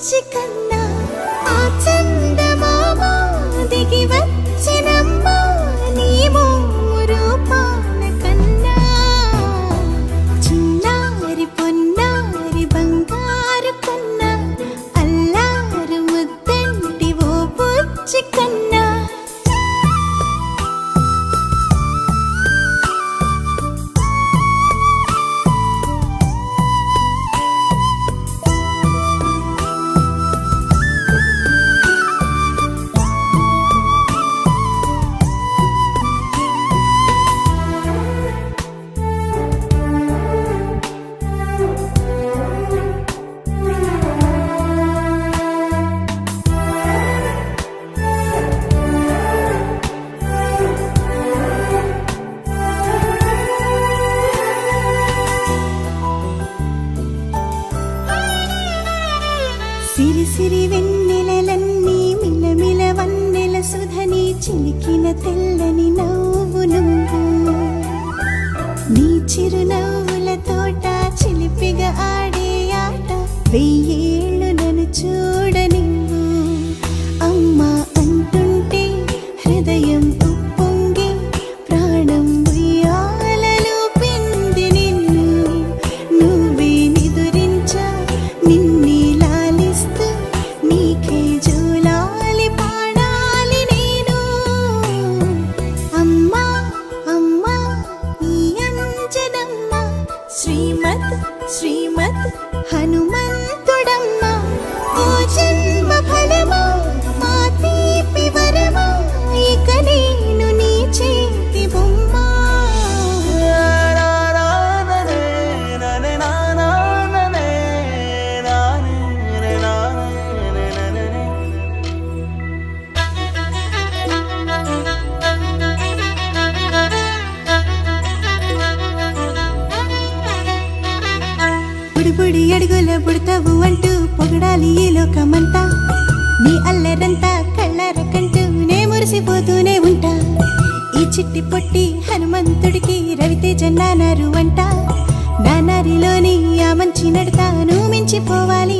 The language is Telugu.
బుజ్జి కన్నా ఆ చందమామ దిగి వచ్చినమ్మ నీ రూపాల కన్నా చిన్నారి పొన్నారి బంగారు కన్నా అల్లారు ముద్దంటి ఓ బుజ్జి కన్నా సిరి సిరి వెన్నెలలన్నీ మిలమిల వన్నెల సుధని చిలికిన తెల్లని నవ్వు నువ్వు నీ చిరునవ్వుల తోట చిలిపిగా ఆడే ఆట వెయ్యేళ్ళు నన్ను చూడ నువ్వు అమ్మా అంటుంటే హృదయం ఉప్పొంగి ప్రాణం ఉయ్యాలలో పిండి నిన్ను నువ్వే నిదురించా నిన్నే నీకే జూలాలి పాడాలి నేను అమ్మా అమ్మా ఈ అంజనమ్మ శ్రీమత్ శ్రీమత్ హనుమంతుడమ్మ ఓ జన్మ ఫలమా మా తీపి వరమా ఇక నేను నీ చేతి బొమ్మ బుడి అడుగుల బుడతావు అంటూ పొగడాలి ఈ లోకమంతా నీ అల్లరంతా కళ్ళారకంటూ నే మురిసిపోతూనే ఉంటా ఈ చిట్టి పొట్టి హనుమంతుడికి రవితేజ నానారు అంట నానారిలోని ఆ మంచి నడతాను మించిపోవాలి